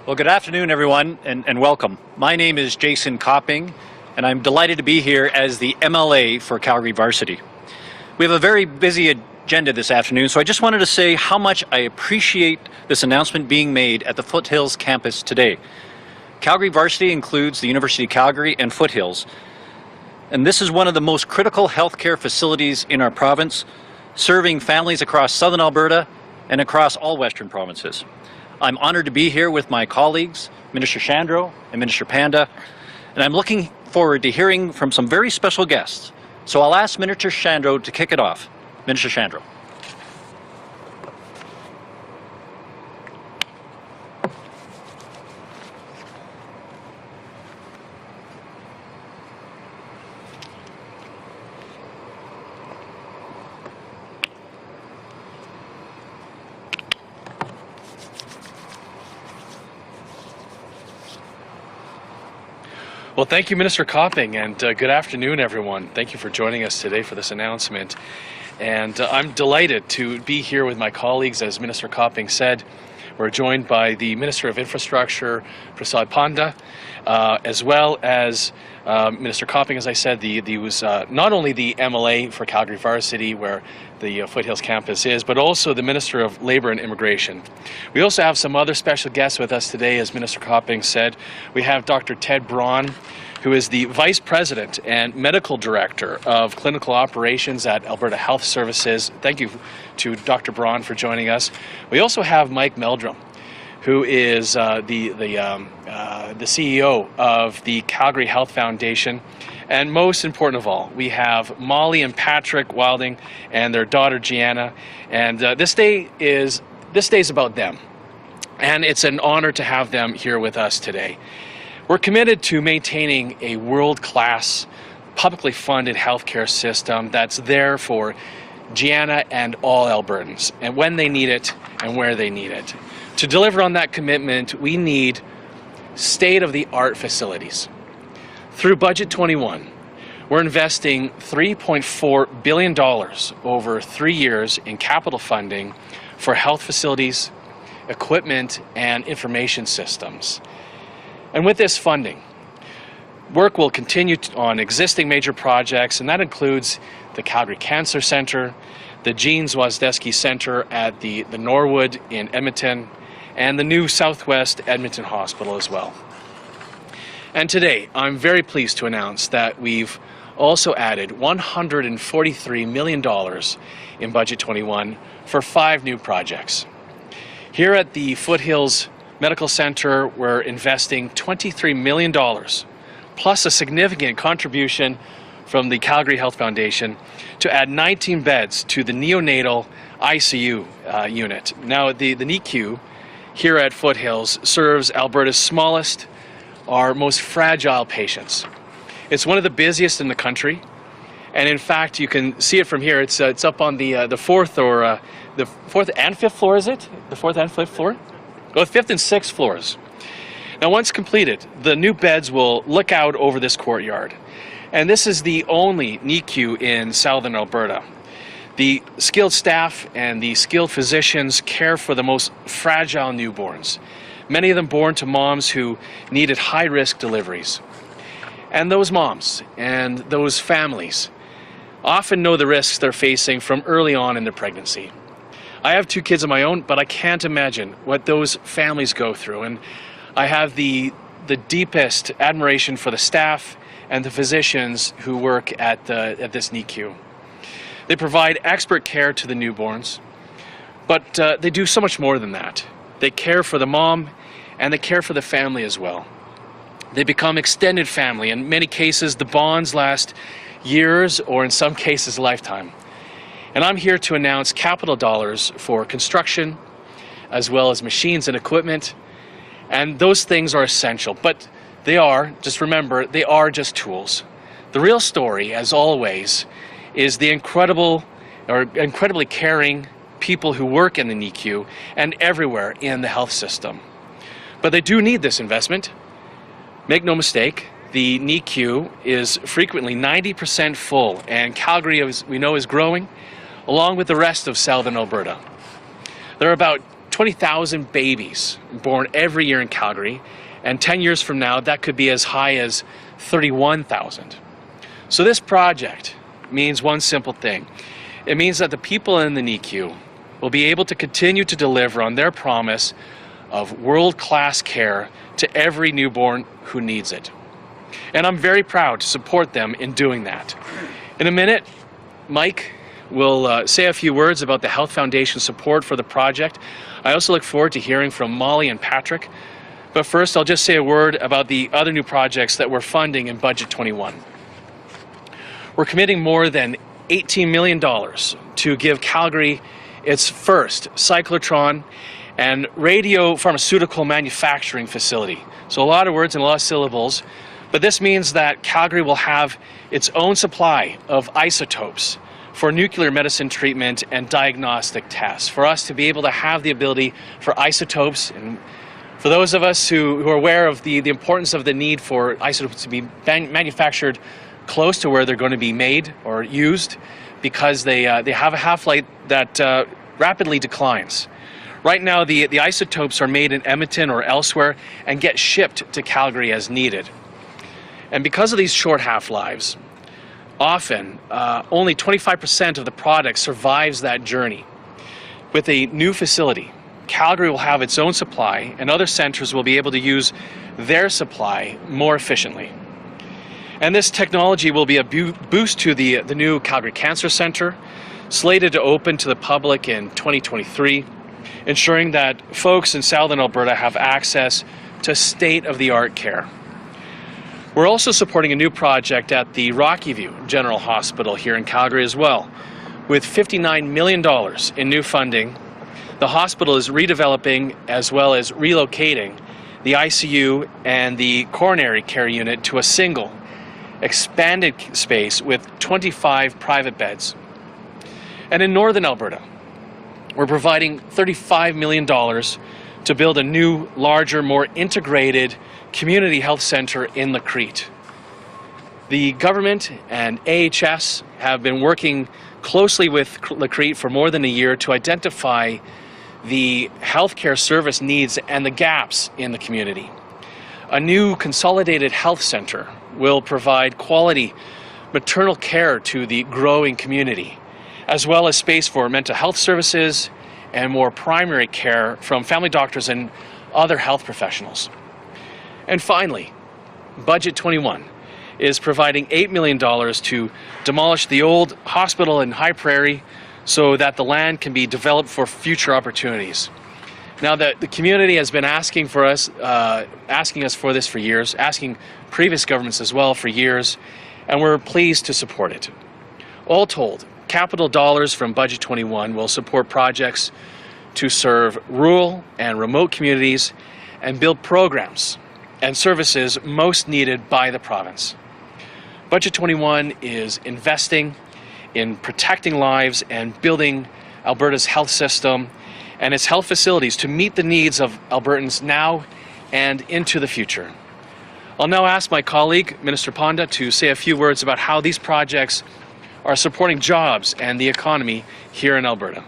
Well, good afternoon, everyone, and welcome. My name is Jason Copping, and I'm delighted to be here as the MLA for Calgary-Varsity. We have a very busy agenda this afternoon, so I just wanted to say how much I appreciate this announcement being made at the Foothills campus today. Calgary-Varsity includes the University of Calgary and Foothills, and this is one of the most critical healthcare facilities in our province, serving families across southern Alberta and across all western provinces. I'm honored to be here with my colleagues, Minister Shandro and Minister Panda, and I'm looking forward to hearing from some very special guests. So I'll ask Minister Shandro to kick it off. Minister Shandro. Well, thank you, Minister Copping, and good afternoon, everyone. Thank you for joining us today for this announcement. And I'm delighted to be here with my colleagues. As Minister Copping said, we're joined by the Minister of Infrastructure, Prasad Panda, as well as Minister Copping, as I said, he was not only the MLA for Calgary-Varsity, where the Foothills campus is, but also the Minister of Labour and Immigration. We also have some other special guests with us today, as Minister Copping said. We have Dr. Ted Braun, who is the Vice President and Medical Director of Clinical Operations at Alberta Health Services. Thank you to Dr. Braun for joining us. We also have Mike Meldrum, who is the CEO of the Calgary Health Foundation. And most important of all, we have Molly and Patrick Wilding and their daughter Gianna. And this day is about them. And it's an honor to have them here with us today. We're committed to maintaining a world-class, publicly funded healthcare system that's there for Gianna and all Albertans, and when they need it and where they need it. To deliver on that commitment, we need state-of-the-art facilities. Through Budget 21, we're investing $3.4 billion over 3 years in capital funding for health facilities, equipment, and information systems. And with this funding, work will continue on existing major projects, and that includes the Calgary Cancer Centre, the Jean Zwazdesky Centre at the Norwood in Edmonton, and the new Southwest Edmonton Hospital as well. And today, I'm very pleased to announce that we've also added $143 million in Budget 21 for 5 new projects. Here at the Foothills Medical Centre, we're investing $23 million, plus a significant contribution from the Calgary Health Foundation to add 19 beds to the neonatal ICU unit. Now, the NICU here at Foothills serves Alberta's smallest, our most fragile patients. It's one of the busiest in the country, and in fact, you can see it from here. It's up on the fourth and fifth floor, is it? The fourth and fifth floor? Well, 5th and 6th floors. Now, once completed, the new beds will look out over this courtyard. And this is the only NICU in southern Alberta. The skilled staff and the skilled physicians care for the most fragile newborns, many of them born to moms who needed high-risk deliveries. And those moms and those families often know the risks they're facing from early on in their pregnancy. I have 2 kids of my own, but I can't imagine what those families go through. And I have the deepest admiration for the staff and the physicians who work at this NICU. They provide expert care to the newborns, but they do so much more than that. They care for the mom, and they care for the family as well. They become extended family. In many cases, the bonds last years, or in some cases, a lifetime. And I'm here to announce capital dollars for construction, as well as machines and equipment. And those things are essential, but they are, just remember, they are just tools. The real story, as always, is the incredibly caring people who work in the NICU and everywhere in the health system. But they do need this investment. Make no mistake, the NICU is frequently 90% full, and Calgary, as we know, is growing, along with the rest of southern Alberta. There are about 20,000 babies born every year in Calgary, and 10 years from now, that could be as high as 31,000. So this project means one simple thing. It means that the people in the NICU will be able to continue to deliver on their promise of world-class care to every newborn who needs it. And I'm very proud to support them in doing that. In a minute, Mike will say a few words about the Health Foundation support for the project. I also look forward to hearing from Molly and Patrick. But first, I'll just say a word about the other new projects that we're funding in Budget 21. We're committing more than $18 million to give Calgary its first cyclotron and radiopharmaceutical manufacturing facility. So a lot of words and a lot of syllables, but this means that Calgary will have its own supply of isotopes for nuclear medicine treatment and diagnostic tests, for us to be able to have the ability for isotopes. And for those of us who are aware of the importance of the need for isotopes to be manufactured close to where they're going to be made or used, because they have a half-life that rapidly declines. Right now, the isotopes are made in Edmonton or elsewhere and get shipped to Calgary as needed. And because of these short half-lives, often only 25% of the product survives that journey. With a new facility, Calgary will have its own supply, and other centres will be able to use their supply more efficiently. And this technology will be a boost to the new Calgary Cancer Centre, slated to open to the public in 2023, ensuring that folks in Southern Alberta have access to state-of-the-art care. We're also supporting a new project at the Rocky View General Hospital here in Calgary as well. With $59 million in new funding, the hospital is redeveloping as well as relocating the ICU and the coronary care unit to a single, expanded space with 25 private beds. And in Northern Alberta, we're providing $35 million to build a new, larger, more integrated community health centre in Lacrete. The government and AHS have been working closely with Lacrete for more than a year to identify the healthcare service needs and the gaps in the community. A new consolidated health centre will provide quality maternal care to the growing community, as well as space for mental health services and more primary care from family doctors and other health professionals. And finally, Budget 21 is providing $8 million to demolish the old hospital in High Prairie so that the land can be developed for future opportunities. Now, the community has been asking us for this for years, asking previous governments as well for years, and we're pleased to support it. All told, capital dollars from Budget 21 will support projects to serve rural and remote communities and build programs and services most needed by the province. Budget 21 is investing in protecting lives and building Alberta's health system and its health facilities to meet the needs of Albertans now and into the future. I'll now ask my colleague, Minister Panda, to say a few words about how these projects are supporting jobs and the economy here in Alberta.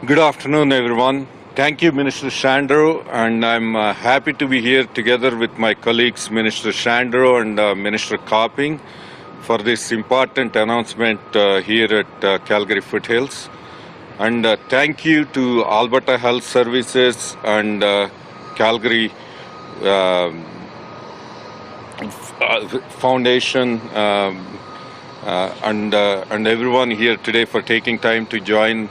Good afternoon, everyone. Thank you, Minister Shandro, and I'm happy to be here together with my colleagues, Minister Shandro and Minister Copping, for this important announcement here at Calgary Foothills. And thank you to Alberta Health Services and Calgary Foundation and everyone here today for taking time to join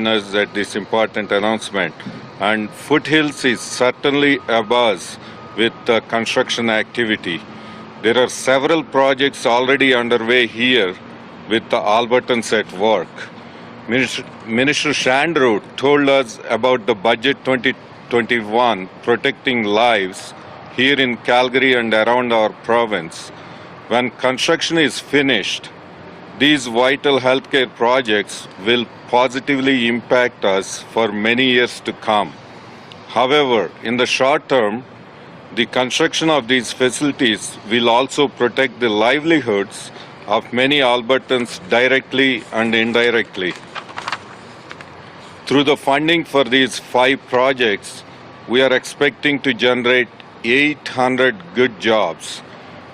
us at this important announcement. And Foothills is certainly a buzz with construction activity. There are several projects already underway here with the Albertans at work. Minister Shandro told us about the Budget 2021 protecting lives here in Calgary and around our province. When construction is finished, these vital healthcare projects will positively impact us for many years to come. However, in the short term, the construction of these facilities will also protect the livelihoods of many Albertans directly and indirectly. Through the funding for these 5 projects, we are expecting to generate 800 good jobs.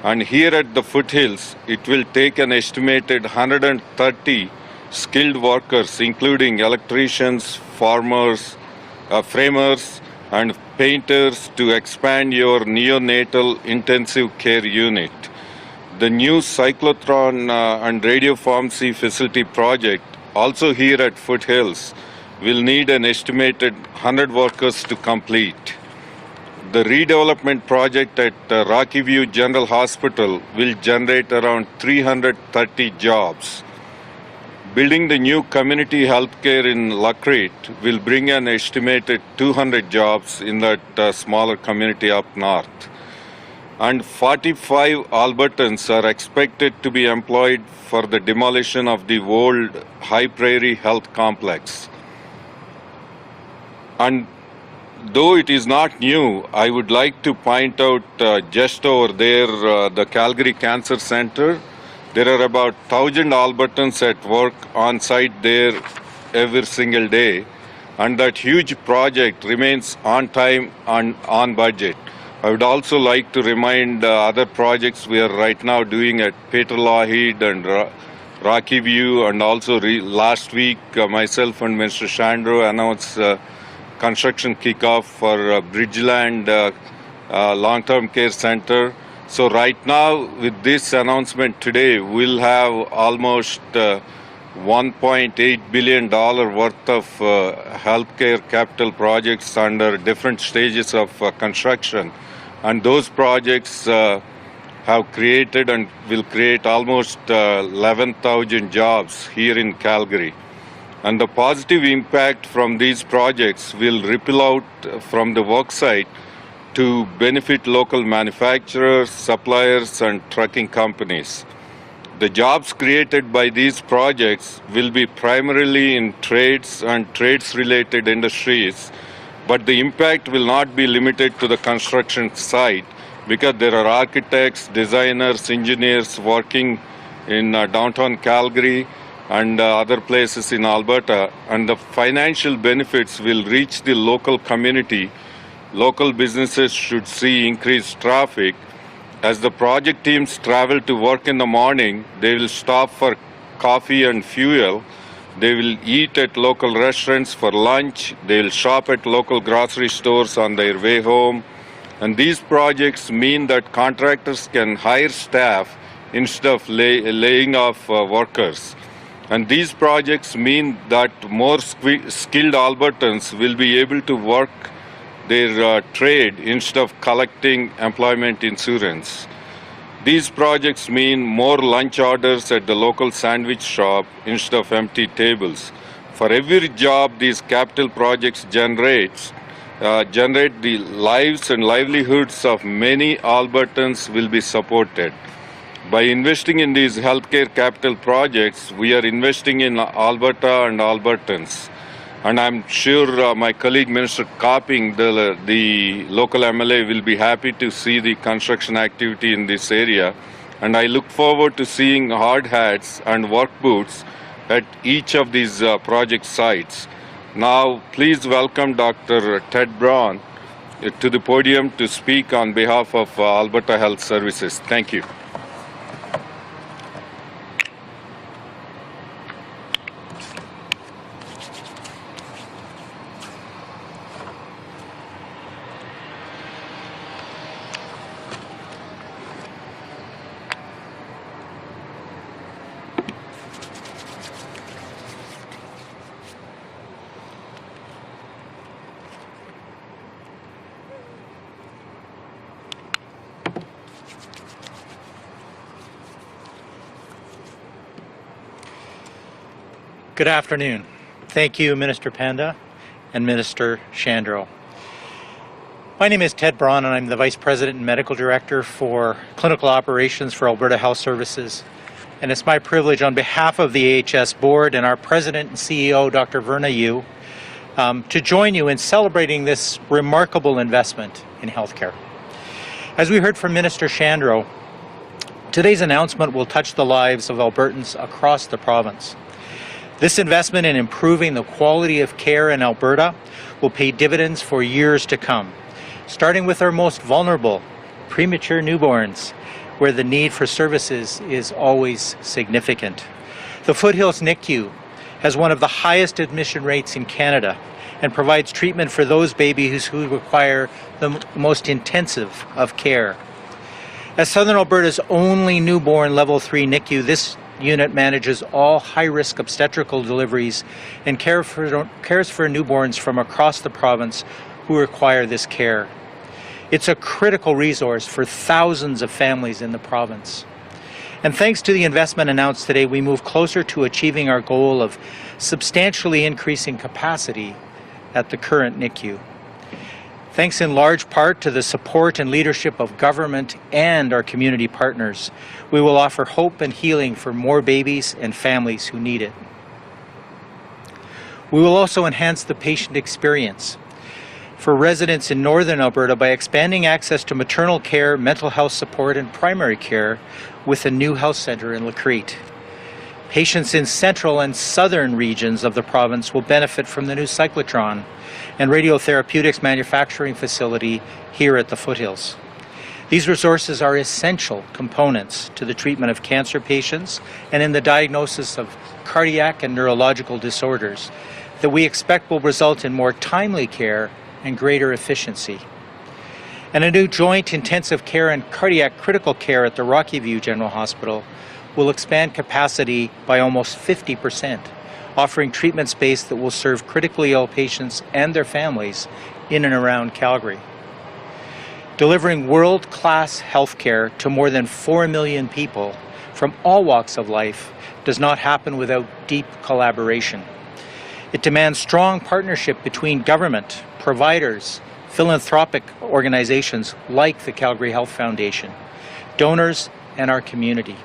And here at the Foothills, it will take an estimated 130 skilled workers, including electricians, farmers, framers, and painters to expand your neonatal intensive care unit. The new cyclotron and radiopharmacy facility project, also here at Foothills, will need an estimated 100 workers to complete. The redevelopment project at Rocky View General Hospital will generate around 330 jobs. Building the new community healthcare in Lacrete will bring an estimated 200 jobs in that smaller community up north. And 45 Albertans are expected to be employed for the demolition of the old High Prairie Health Complex. And though it is not new, I would like to point out just over there the Calgary Cancer Centre. There are about 1,000 Albertans at work on site there every single day, and that huge project remains on time and on budget. I would also like to remind other projects we are right now doing at Peter Lougheed and Rocky View, and also last week myself and Mr. Shandro announced construction kickoff for Bridgeland Long-Term Care Center. So right now, with this announcement today, we'll have almost $1.8 billion worth of healthcare capital projects under different stages of construction. And those projects have created and will create almost 11,000 jobs here in Calgary. And the positive impact from these projects will ripple out from the worksite to benefit local manufacturers, suppliers, and trucking companies. The jobs created by these projects will be primarily in trades and trades-related industries, but the impact will not be limited to the construction site because there are architects, designers, engineers working in downtown Calgary and other places in Alberta, and the financial benefits will reach the local community. Local businesses should see increased traffic. As the project teams travel to work in the morning, they will stop for coffee and fuel. They will eat at local restaurants for lunch. They will shop at local grocery stores on their way home. And these projects mean that contractors can hire staff instead of laying off workers. And these projects mean that more skilled Albertans will be able to work their trade instead of collecting employment insurance. These projects mean more lunch orders at the local sandwich shop instead of empty tables. For every job these capital projects generate the lives and livelihoods of many Albertans will be supported. By investing in these healthcare capital projects, we are investing in Alberta and Albertans. And I'm sure my colleague Minister Copping, the local MLA, will be happy to see the construction activity in this area. And I look forward to seeing hard hats and work boots at each of these project sites. Now, please welcome Dr. Ted Braun to the podium to speak on behalf of Alberta Health Services. Thank you. Good afternoon. Thank you, Minister Panda and Minister Shandro. My name is Ted Braun, and I'm the Vice President and Medical Director for Clinical Operations for Alberta Health Services. And it's my privilege on behalf of the AHS Board and our President and CEO, Dr. Verna Yu, to join you in celebrating this remarkable investment in healthcare. As we heard from Minister Shandro, today's announcement will touch the lives of Albertans across the province. This investment in improving the quality of care in Alberta will pay dividends for years to come, starting with our most vulnerable, premature newborns, where the need for services is always significant. The Foothills NICU has one of the highest admission rates in Canada and provides treatment for those babies who require the most intensive of care. As Southern Alberta's only newborn Level 3 NICU, this unit manages all high-risk obstetrical deliveries and cares for newborns from across the province who require this care. It's a critical resource for thousands of families in the province. And thanks to the investment announced today, we move closer to achieving our goal of substantially increasing capacity at the current NICU. Thanks in large part to the support and leadership of government and our community partners, we will offer hope and healing for more babies and families who need it. We will also enhance the patient experience for residents in Northern Alberta by expanding access to maternal care, mental health support, and primary care with a new health centre in Lacrete. Patients in central and southern regions of the province will benefit from the new cyclotron and radiotherapeutics manufacturing facility here at the Foothills. These resources are essential components to the treatment of cancer patients and in the diagnosis of cardiac and neurological disorders that we expect will result in more timely care and greater efficiency. And a new joint intensive care and cardiac critical care at the Rocky View General Hospital will expand capacity by almost 50%, offering treatment space that will serve critically ill patients and their families in and around Calgary. Delivering world-class healthcare to more than 4 million people from all walks of life does not happen without deep collaboration. It demands strong partnership between government, providers, philanthropic organizations like the Calgary Health Foundation, donors, and our community.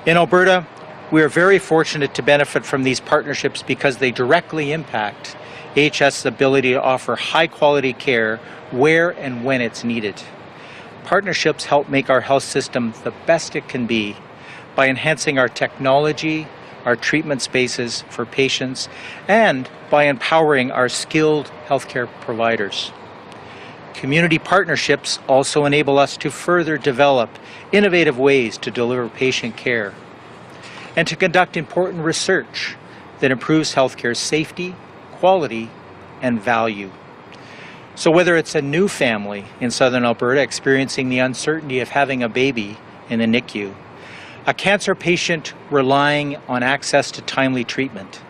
In Alberta, we are very fortunate to benefit from these partnerships because they directly impact AHS's ability to offer high-quality care where and when it's needed. Partnerships help make our health system the best it can be by enhancing our technology, our treatment spaces for patients, and by empowering our skilled healthcare providers. Community partnerships also enable us to further develop innovative ways to deliver patient care and to conduct important research that improves healthcare safety, quality, and value. So whether it's a new family in Southern Alberta experiencing the uncertainty of having a baby in the NICU, a cancer patient relying on access to timely treatment,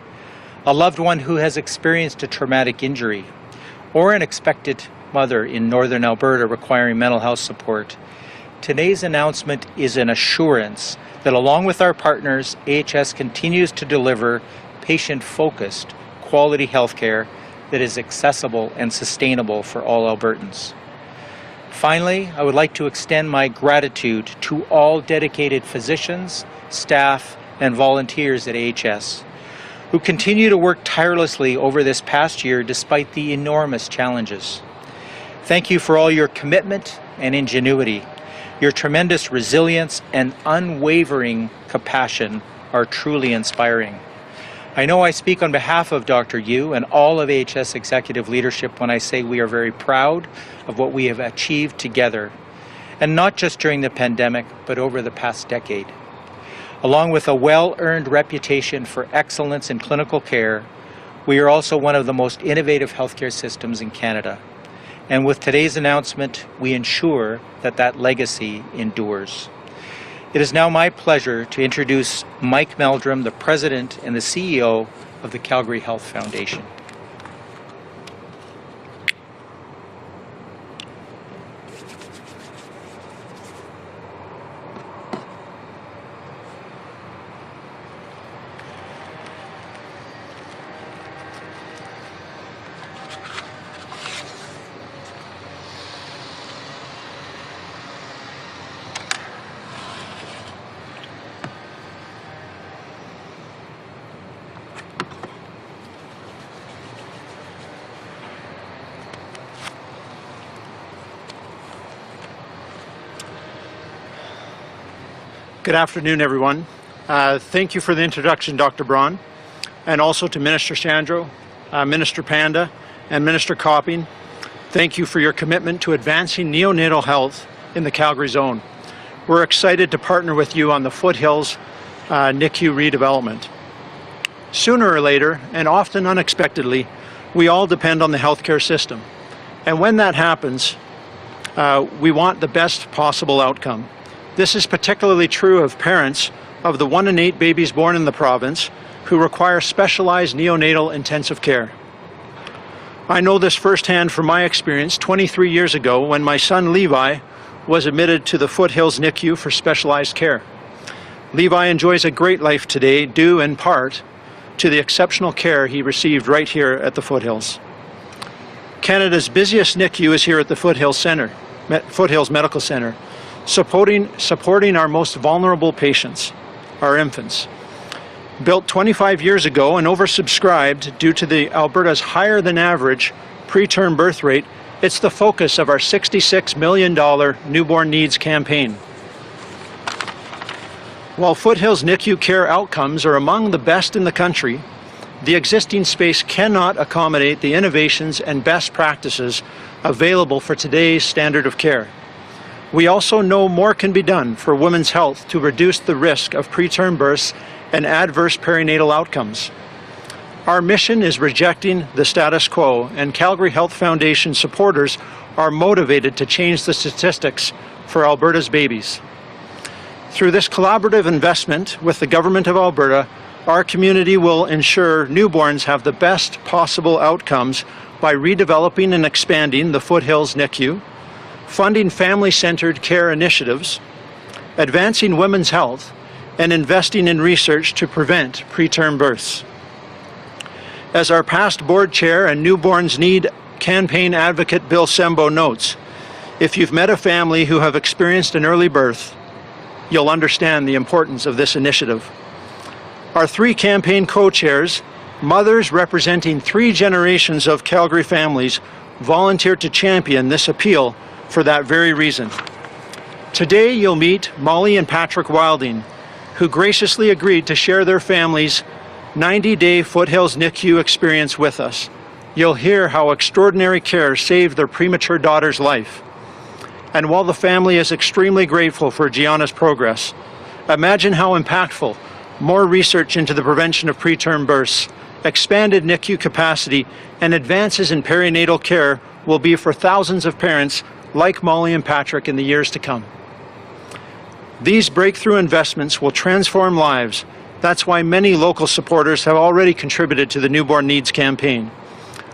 a loved one who has experienced a traumatic injury, or an expected mother in Northern Alberta requiring mental health support, today's announcement is an assurance that along with our partners, AHS continues to deliver patient-focused, quality healthcare that is accessible and sustainable for all Albertans. Finally, I would like to extend my gratitude to all dedicated physicians, staff, and volunteers at AHS who continue to work tirelessly over this past year despite the enormous challenges. Thank you for all your commitment and ingenuity. Your tremendous resilience and unwavering compassion are truly inspiring. I know I speak on behalf of Dr. Yu and all of AHS executive leadership when I say we are very proud of what we have achieved together, and not just during the pandemic, but over the past decade. Along with a well-earned reputation for excellence in clinical care, we are also one of the most innovative healthcare systems in Canada. And with today's announcement, we ensure that that legacy endures. It is now my pleasure to introduce Mike Meldrum, the President and the CEO of the Calgary Health Foundation. Good afternoon, everyone. Thank you for the introduction, Dr. Braun, and also to Minister Shandro, Minister Panda, and Minister Copping. Thank you for your commitment to advancing neonatal health in the Calgary zone. We're excited to partner with you on the Foothills NICU redevelopment. Sooner or later, and often unexpectedly, we all depend on the healthcare system. And when that happens, we want the best possible outcome. This is particularly true of parents of the 1 in 8 babies born in the province who require specialized neonatal intensive care. I know this firsthand from my experience 23 years ago when my son Levi was admitted to the Foothills NICU for specialized care. Levi enjoys a great life today due in part to the exceptional care he received right here at the Foothills. Canada's busiest NICU is here at the Foothills Medical Centre, supporting our most vulnerable patients, our infants. Built 25 years ago and oversubscribed due to the Alberta's higher than average preterm birth rate, it's the focus of our $66 million newborn needs campaign. While Foothills NICU care outcomes are among the best in the country, the existing space cannot accommodate the innovations and best practices available for today's standard of care. We also know more can be done for women's health to reduce the risk of preterm births and adverse perinatal outcomes. Our mission is rejecting the status quo, and Calgary Health Foundation supporters are motivated to change the statistics for Alberta's babies. Through this collaborative investment with the Government of Alberta, our community will ensure newborns have the best possible outcomes by redeveloping and expanding the Foothills NICU, funding family-centered care initiatives, advancing women's health, and investing in research to prevent preterm births. As our past board chair and Newborns Need campaign advocate Bill Sembo notes, if you've met a family who have experienced an early birth, you'll understand the importance of this initiative. Our 3 campaign co-chairs, mothers representing 3 generations of Calgary families, volunteered to champion this appeal for that very reason. Today you'll meet Molly and Patrick Wilding, who graciously agreed to share their family's 90-day Foothills NICU experience with us. You'll hear how extraordinary care saved their premature daughter's life. And while the family is extremely grateful for Gianna's progress, imagine how impactful more research into the prevention of preterm births, expanded NICU capacity, and advances in perinatal care will be for thousands of parents like Molly and Patrick in the years to come. These breakthrough investments will transform lives. That's why many local supporters have already contributed to the Newborn Needs campaign.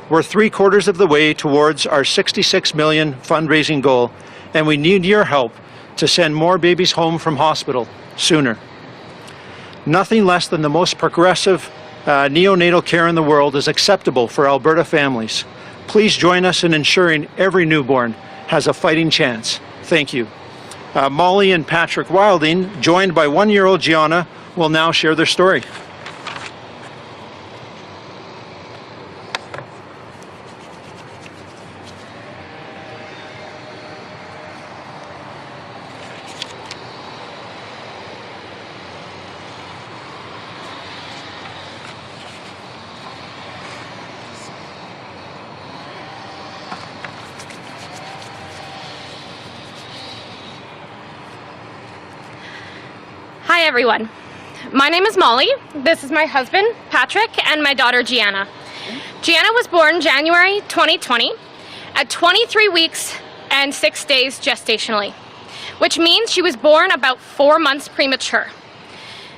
We're 3/4 of the way towards our $66 million fundraising goal, and we need your help to send more babies home from hospital sooner. Nothing less than the most progressive neonatal care in the world is acceptable for Alberta families. Please join us in ensuring every newborn has a fighting chance. Thank you. Molly and Patrick Wilding, joined by 1-year-old Gianna, will now share their story. Hi everyone, my name is Molly, this is my husband Patrick and my daughter Gianna. Gianna was born January 2020 at 23 weeks and 6 days gestationally, which means she was born about 4 months premature.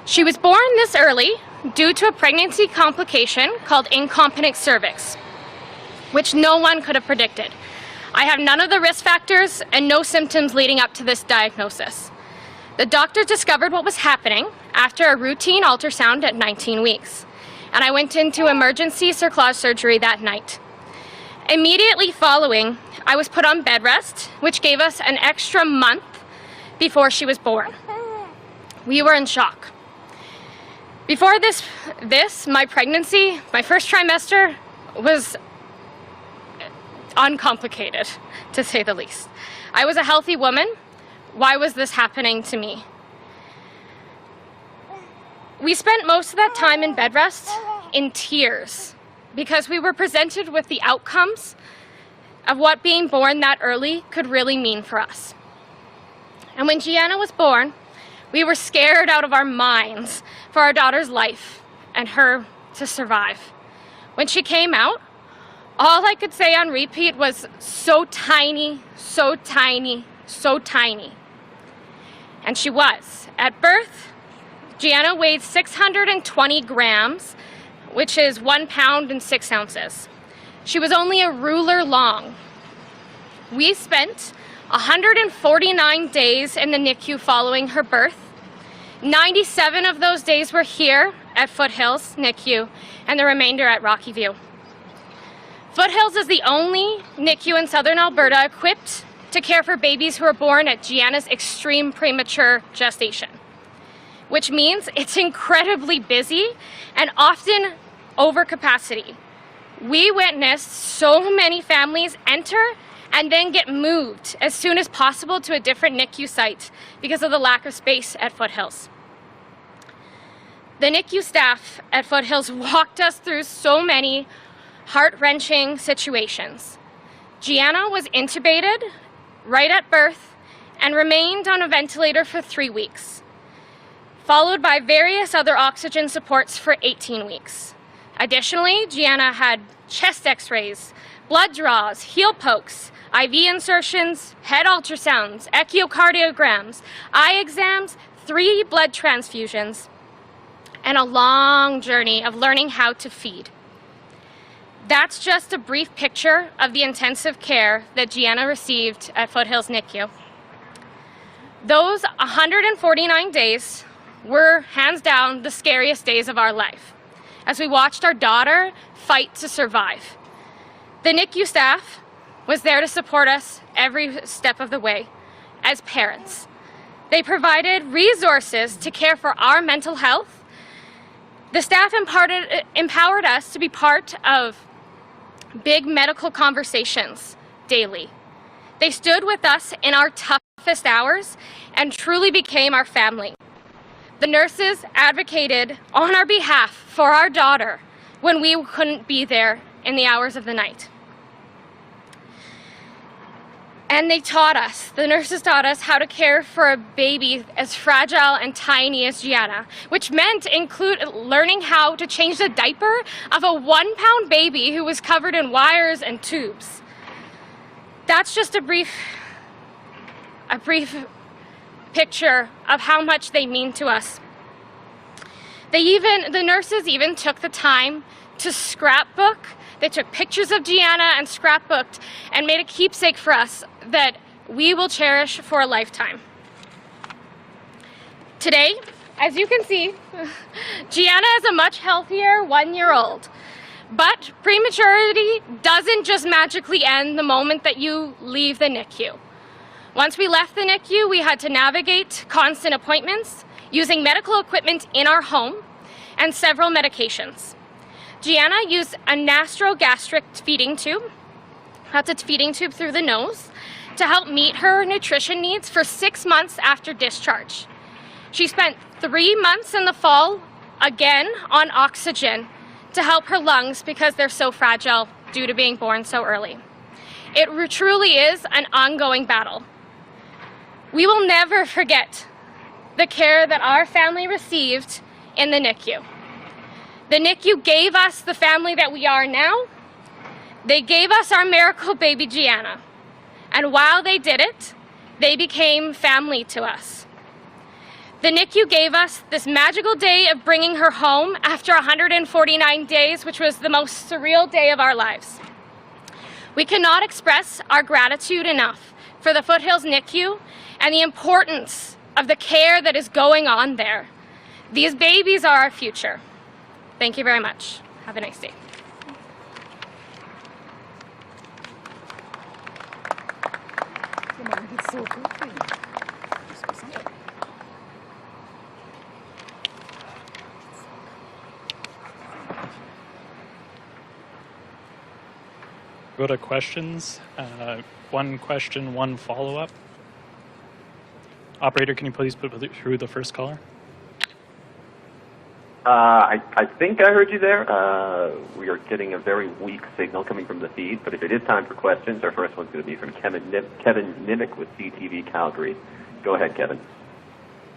She was born this early due to a pregnancy complication called incompetent cervix, which no one could have predicted. I have none of the risk factors and no symptoms leading up to this diagnosis. The doctor discovered what was happening after a routine ultrasound at 19 weeks, and I went into emergency cerclage surgery that night. Immediately following, I was put on bed rest, which gave us an extra month before she was born. We were in shock. Before this, my pregnancy, my first trimester, was uncomplicated, to say the least. I was a healthy woman. Why was this happening to me? We spent most of that time in bed rest in tears because we were presented with the outcomes of what being born that early could really mean for us. And when Gianna was born, we were scared out of our minds for our daughter's life and her to survive. When she came out, all I could say on repeat was so tiny, so tiny, so tiny. And she was. At birth, Gianna weighed 620 grams, which is 1 pound and 6 ounces. She was only a ruler long. We spent 149 days in the NICU following her birth. 97 of those days were here at Foothills NICU, and the remainder at Rocky View. Foothills is the only NICU in southern Alberta equipped to care for babies who are born at Gianna's extreme premature gestation, which means it's incredibly busy and often over capacity. We witnessed so many families enter and then get moved as soon as possible to a different NICU site because of the lack of space at Foothills. The NICU staff at Foothills walked us through so many heart-wrenching situations. Gianna was intubated right at birth and remained on a ventilator for 3 weeks, followed by various other oxygen supports for 18 weeks. Additionally, Gianna had chest x-rays, blood draws, heel pokes, IV insertions, head ultrasounds, echocardiograms, eye exams, 3 blood transfusions, and a long journey of learning how to feed. That's just a brief picture of the intensive care that Gianna received at Foothills NICU. Those 149 days were hands down the scariest days of our life as we watched our daughter fight to survive. The NICU staff was there to support us every step of the way as parents. They provided resources to care for our mental health. The staff empowered us to be part of big medical conversations daily. They stood with us in our toughest hours and truly became our family. The nurses advocated on our behalf for our daughter when we couldn't be there in the hours of the night. And they taught us, the nurses taught us how to care for a baby as fragile and tiny as Gianna, which meant learning how to change the diaper of a 1 pound baby who was covered in wires and tubes. That's just a brief picture of how much they mean to us. The nurses even took the time to scrapbook. They took pictures of Gianna and scrapbooked and made a keepsake for us that we will cherish for a lifetime. Today, as you can see, Gianna is a much healthier 1-year-old. But prematurity doesn't just magically end the moment that you leave the NICU. Once we left the NICU, we had to navigate constant appointments, using medical equipment in our home, and several medications. Gianna used a nastrogastric feeding tube, that's a feeding tube through the nose, to help meet her nutrition needs for 6 months after discharge. She spent 3 months in the fall, again, on oxygen to help her lungs because they're so fragile due to being born so early. It truly is an ongoing battle. We will never forget the care that our family received in the NICU. The NICU gave us the family that we are now. They gave us our miracle baby Gianna. And while they did it, they became family to us. The NICU gave us this magical day of bringing her home after 149 days, which was the most surreal day of our lives. We cannot express our gratitude enough for the Foothills NICU and the importance of the care that is going on there. These babies are our future. Thank you very much. Have a nice day. Go to questions. One question, one follow-up. Operator, can you please put through the first caller? I think I heard you there. We are getting a very weak signal coming from the feed, but if it is time for questions, our first one's going to be from Kevin Nimick with CTV Calgary. Go ahead, Kevin.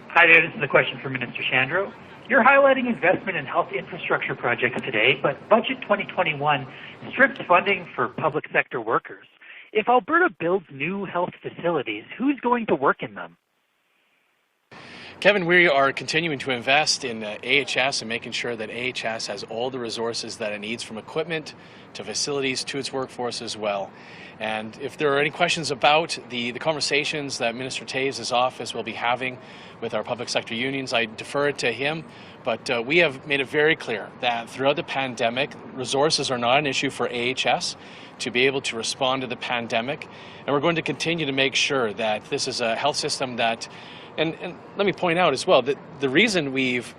Hi there, this is a question for Minister Shandro. You're highlighting investment in health infrastructure projects today, but Budget 2021 strips funding for public sector workers. If Alberta builds new health facilities, who's going to work in them? Kevin, we are continuing to invest in AHS and making sure that AHS has all the resources that it needs, from equipment to facilities to its workforce as well. And if there are any questions about the conversations that Minister Taves' office will be having with our public sector unions, I defer it to him. But we have made it very clear that throughout the pandemic, resources are not an issue for AHS to be able to respond to the pandemic. And we're going to continue to make sure that this is a health system that, and let me point out as well, that the reason we've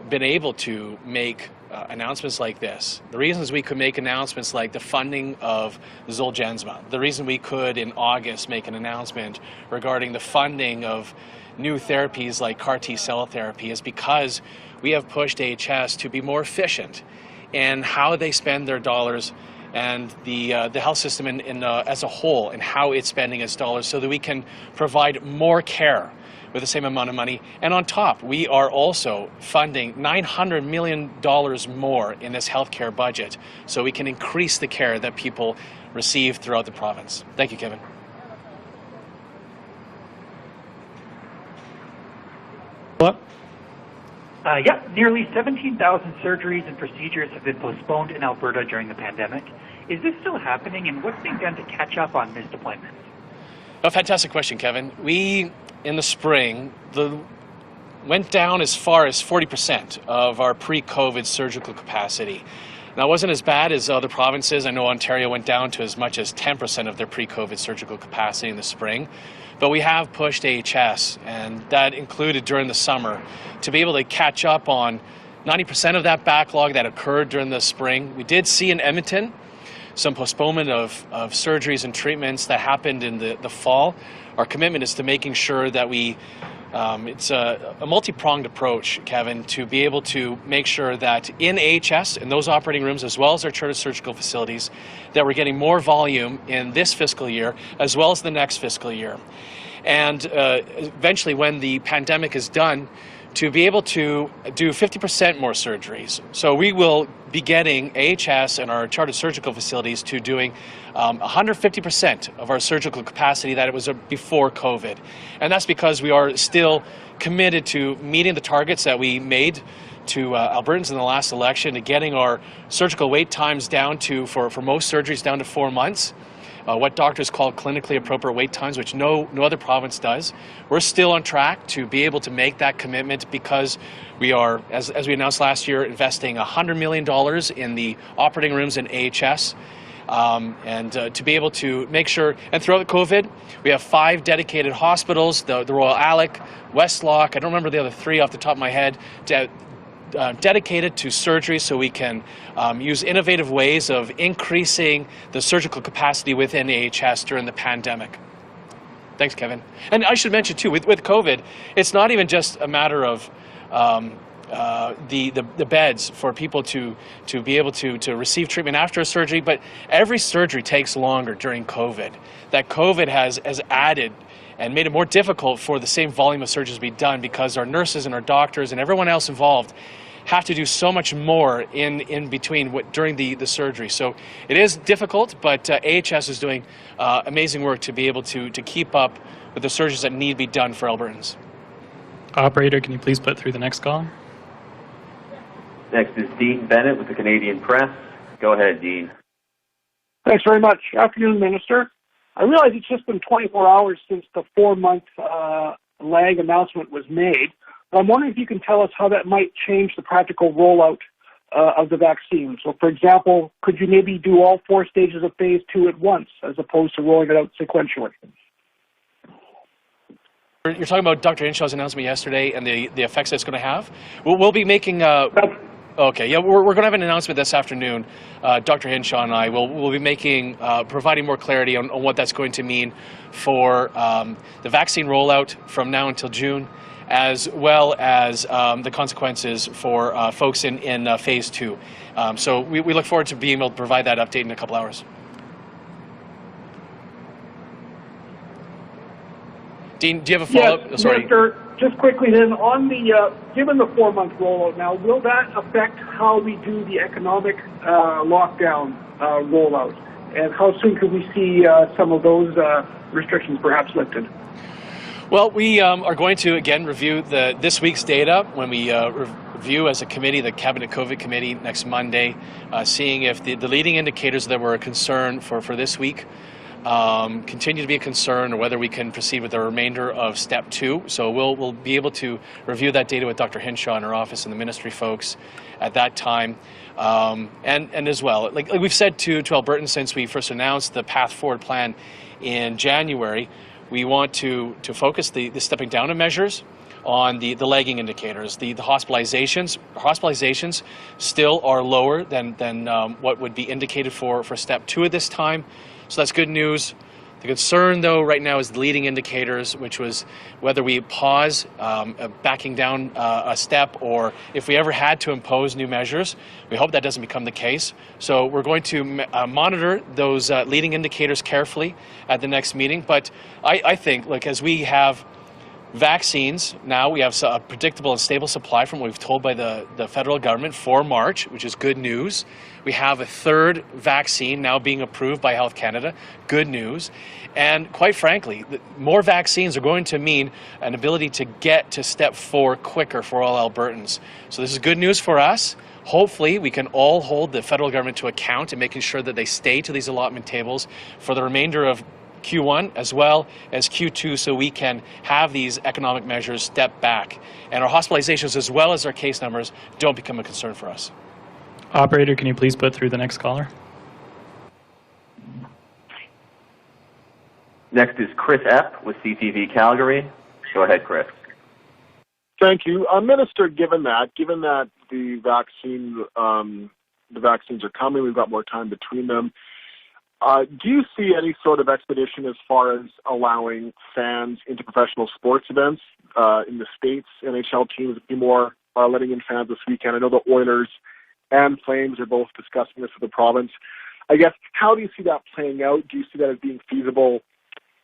been able to make announcements like this, the reasons we could make announcements like the funding of Zolgensma, the reason we could in August make an announcement regarding the funding of new therapies like CAR T-cell therapy, is because we have pushed AHS to be more efficient in how they spend their dollars, and the health system as a whole, and how it's spending its dollars, so that we can provide more care with the same amount of money. And on top, we are also funding $900 million more in this healthcare budget, so we can increase the care that people receive throughout the province. Thank you, Kevin. What? Nearly 17,000 surgeries and procedures have been postponed in Alberta during the pandemic. Is this still happening, and what's being done to catch up on missed appointments? A fantastic question, Kevin. We, in the spring, went down as far as 40% of our pre-COVID surgical capacity. Now, it wasn't as bad as other provinces. I know Ontario went down to as much as 10% of their pre-COVID surgical capacity in the spring. But we have pushed AHS, and that included during the summer, to be able to catch up on 90% of that backlog that occurred during the spring. We did see in Edmonton some postponement of surgeries and treatments that happened in the fall. Our commitment is to making sure that it's a multi-pronged approach, Kevin, to be able to make sure that in AHS, in those operating rooms, as well as our chartered surgical facilities, that we're getting more volume in this fiscal year, as well as the next fiscal year. And eventually, when the pandemic is done, to be able to do 50% more surgeries. So we will be getting AHS and our chartered surgical facilities to doing 150% of our surgical capacity that it was before COVID. And that's because we are still committed to meeting the targets that we made to Albertans in the last election, to getting our surgical wait times down to, for most surgeries, down to 4 months. What doctors call clinically appropriate wait times, which no other province does. We're still on track to be able to make that commitment, because we are, as we announced last year, investing $100 million in the operating rooms in AHS. To be able to make sure, and throughout COVID, we have 5 dedicated hospitals, the Royal Alec, Westlock, I don't remember the other 3 off the top of my head, dedicated to surgery, so we can use innovative ways of increasing the surgical capacity within AHS during the pandemic. Thanks, Kevin. And I should mention too, with COVID, it's not even just a matter of the beds for people to be able to receive treatment after a surgery, but every surgery takes longer during COVID. That COVID has added and made it more difficult for the same volume of surgeries to be done, because our nurses and our doctors and everyone else involved have to do so much more in between during the surgery. So it is difficult, but AHS is doing amazing work to be able to keep up with the surgeries that need to be done for Albertans. Operator, can you please put through the next call? Next is Dean Bennett with the Canadian Press. Go ahead, Dean. Thanks very much. Afternoon, Minister. I realize it's just been 24 hours since the 4-month lag announcement was made. I'm wondering if you can tell us how that might change the practical rollout of the vaccine. So, for example, could you maybe do all 4 stages of phase 2 at once, as opposed to rolling it out sequentially? You're talking about Dr. Hinshaw's announcement yesterday and the effects that's going to have? We'll be making... Okay, yeah, we're going to have an announcement this afternoon. Dr. Hinshaw and I will be providing more clarity on what that's going to mean for the vaccine rollout from now until June, as well as the consequences for folks in phase 2. So we look forward to being able to provide that update in a couple hours. Dean, do you have a follow-up? Yes, Sorry. Minister, just quickly then, on the given the 4-month rollout now, will that affect how we do the economic lockdown rollout? And how soon could we see some of those restrictions perhaps lifted? Well, we are going to, again, review this week's data when we review as a committee, the Cabinet COVID Committee, next Monday, seeing if the leading indicators that were a concern for this week continue to be a concern, or whether we can proceed with the remainder of Step 2. So we'll be able to review that data with Dr. Hinshaw in our office and the ministry folks at that time. And as well, like we've said to Albertans since we first announced the Path Forward plan in January, we want to focus the stepping down of measures on the lagging indicators. The hospitalizations still are lower than what would be indicated for Step 2 at this time. So that's good news. The concern, though, right now is the leading indicators, which was whether we pause backing down a step, or if we ever had to impose new measures. We hope that doesn't become the case. So we're going to monitor those leading indicators carefully at the next meeting. But I think, look, as we have vaccines, now we have a predictable and stable supply from what we've told by the federal government for March, which is good news. We have a third vaccine now being approved by Health Canada, good news. And quite frankly, more vaccines are going to mean an ability to get to Step 4 quicker for all Albertans. So this is good news for us. Hopefully, we can all hold the federal government to account and making sure that they stay to these allotment tables for the remainder of Q1 as well as Q2, so we can have these economic measures step back. And our hospitalizations as well as our case numbers don't become a concern for us. Operator, can you please put through the next caller? Next is Chris Epp with CTV Calgary. Go ahead, Chris. Thank you. Minister, given that the vaccines are coming, we've got more time between them, do you see any sort of expedition as far as allowing fans into professional sports events in the States? NHL teams are letting in fans this weekend. I know the Oilers and Flames are both discussing this with the province. I guess, how do you see that playing out? Do you see that as being feasible,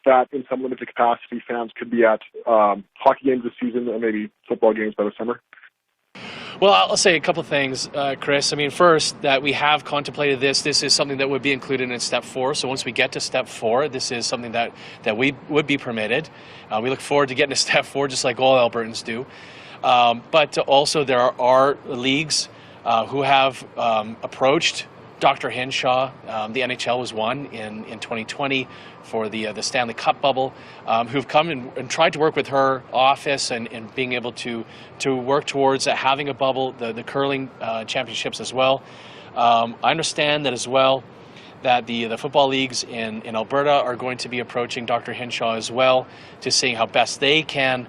that in some limited capacity fans could be at hockey games this season and maybe football games by the summer? Well, I'll say a couple of things, Chris. I mean, first, that we have contemplated this. This is something that would be included in Step 4. So once we get to Step 4, this is something that we would be permitted. We look forward to getting to Step 4, just like all Albertans do. But also there are leagues who have approached Dr. Hinshaw. The NHL was one in 2020 for the Stanley Cup bubble, who've come and tried to work with her office and being able to work towards having a bubble, the curling championships as well. I understand that as well, that the football leagues in Alberta are going to be approaching Dr. Hinshaw as well to seeing how best they can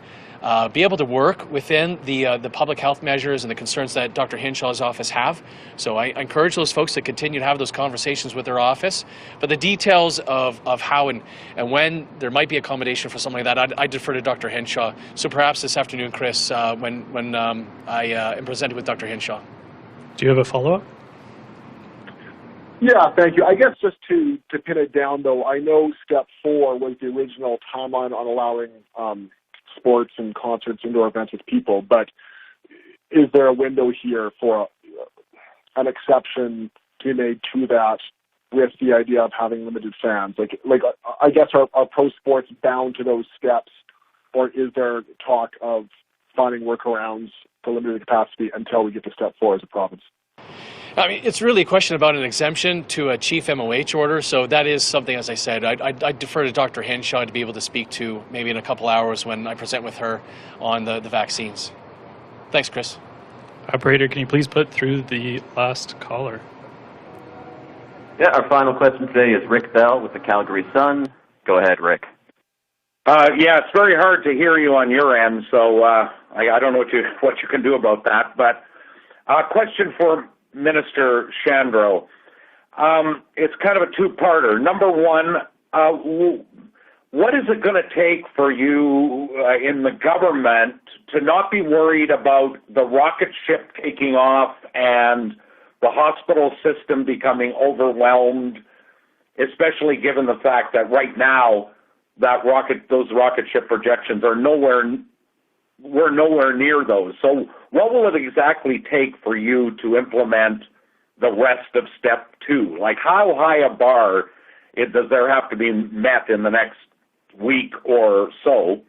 be able to work within the public health measures and the concerns that Dr. Hinshaw's office have. So I encourage those folks to continue to have those conversations with their office. But the details of how and when there might be accommodation for something like that, I defer to Dr. Hinshaw. So perhaps this afternoon, Chris, when I am presented with Dr. Hinshaw. Do you have a follow-up? Yeah, thank you. I guess just to pin it down, though, I know Step 4 was the original timeline on allowing sports and concerts, indoor events with people, but is there a window here for an exception to be made to that with the idea of having limited fans? Like I guess are pro sports bound to those steps, or is there talk of finding workarounds for limited capacity until we get to Step 4 as a province? I mean, it's really a question about an exemption to a chief MOH order. So that is something, as I said, I defer to Dr. Hinshaw to be able to speak to maybe in a couple hours when I present with her on the vaccines. Thanks, Chris. Operator, can you please put through the last caller? Yeah, our final question today is Rick Bell with the Calgary Sun. Go ahead, Rick. Yeah, it's very hard to hear you on your end, so I don't know what you can do about that. But question for Minister Shandro. It's kind of a two-parter. Number one, what is it going to take for you in the government to not be worried about the rocket ship taking off and the hospital system becoming overwhelmed, especially given the fact that right now those rocket ship projections are we're nowhere near those. So what will it exactly take for you to implement the rest of step 2? Like, how high a bar does there have to be met in the next week or so?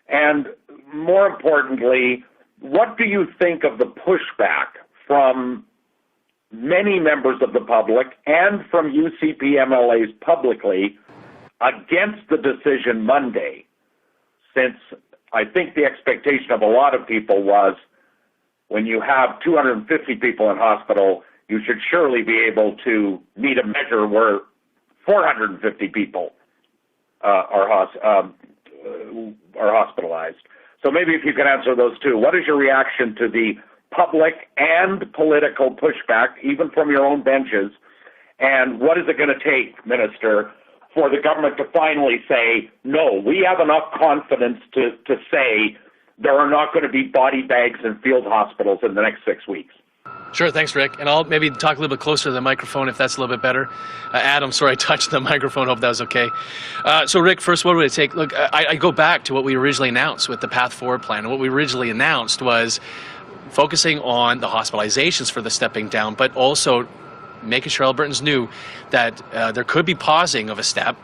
And more importantly, what do you think of the pushback from many members of the public and from UCP MLAs publicly against the decision Monday, since I think the expectation of a lot of people was when you have 250 people in hospital, you should surely be able to meet a measure where 450 people are hospitalized. So maybe if you could answer those two. What is your reaction to the public and political pushback, even from your own benches? And what is it going to take, Minister, for the government to finally say, no, we have enough confidence to say there are not going to be body bags in field hospitals in the next 6 weeks? Sure, thanks, Rick. And I'll maybe talk a little bit closer to the microphone if that's a little bit better. Adam, sorry I touched the microphone. Hope that was okay. So, Rick, first, what would it take? Look, I go back to what we originally announced with the Path Forward plan. And what we originally announced was focusing on the hospitalizations for the stepping down, but also making sure Albertans knew that there could be pausing of a step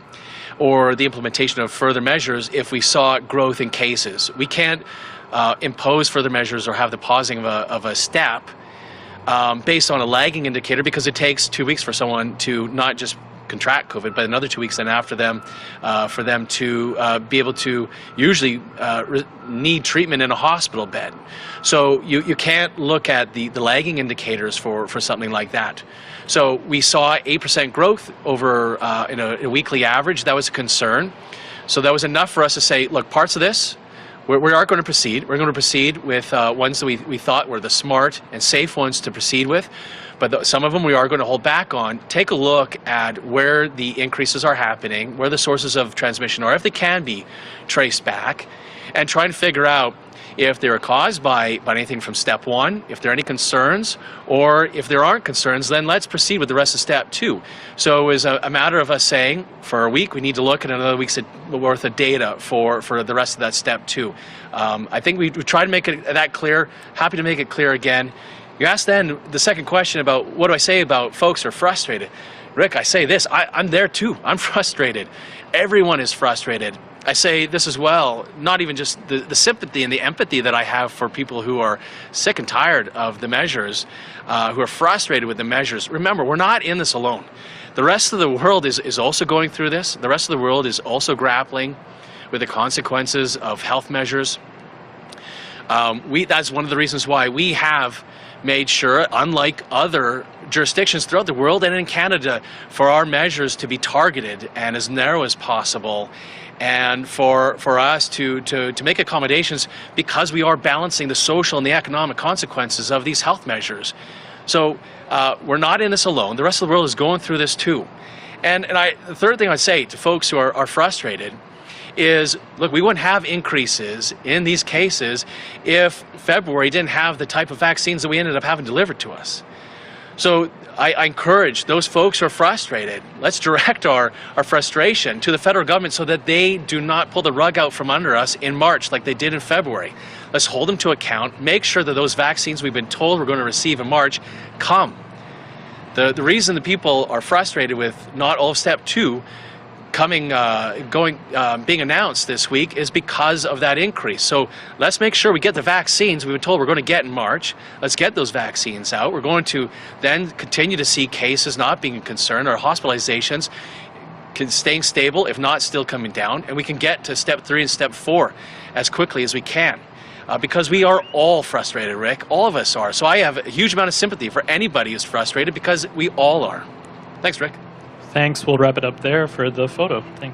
or the implementation of further measures if we saw growth in cases. We can't impose further measures or have the pausing of a step based on a lagging indicator, because it takes 2 weeks for someone to not just contract COVID, but another 2 weeks then after them for them to be able to usually need treatment in a hospital bed. So you can't look at the lagging indicators for something like that. So we saw 8% growth over in a weekly average. That was a concern. So that was enough for us to say, look, parts of this, we are going to proceed. We're going to proceed with ones that we thought were the smart and safe ones to proceed with. But some of them we are going to hold back on. Take a look at where the increases are happening, where the sources of transmission are, if they can be traced back, and try and figure out if they are caused by anything from step 1, if there are any concerns, or if there aren't concerns, then let's proceed with the rest of step 2. So it was a matter of us saying, for a week, we need to look at another week's worth of data for the rest of that step 2. I think we tried to make it that clear. Happy to make it clear again. You asked then the second question about what do I say about folks who are frustrated. Rick, I say this, I'm there too. I'm frustrated. Everyone is frustrated. I say this as well, not even just the sympathy and the empathy that I have for people who are sick and tired of the measures, who are frustrated with the measures. Remember, we're not in this alone. The rest of the world is also going through this. The rest of the world is also grappling with the consequences of health measures. That's one of the reasons why we have made sure, unlike other jurisdictions throughout the world and in Canada, for our measures to be targeted and as narrow as possible, and for us to make accommodations because we are balancing the social and the economic consequences of these health measures. So we're not in this alone. The rest of the world is going through this too. And the third thing I'd say to folks who are frustrated is, look, we wouldn't have increases in these cases if February didn't have the type of vaccines that we ended up having delivered to us. So I encourage those folks who are frustrated, let's direct our frustration to the federal government so that they do not pull the rug out from under us in March like they did in February. Let's hold them to account, make sure that those vaccines we've been told we're going to receive in March come. The reason the people are frustrated with not all of step 2 being announced this week is because of that increase. So let's make sure we get the vaccines we've been told we're going to get in March. Let's get those vaccines out. We're going to then continue to see cases not being a concern, or hospitalizations staying stable, if not still coming down, and we can get to step 3 and step 4 as quickly as we can. Because we are all frustrated, Rick. All of us are. So I have a huge amount of sympathy for anybody who's frustrated, because we all are. Thanks, Rick. Thanks. We'll wrap it up there for the photo. Thanks.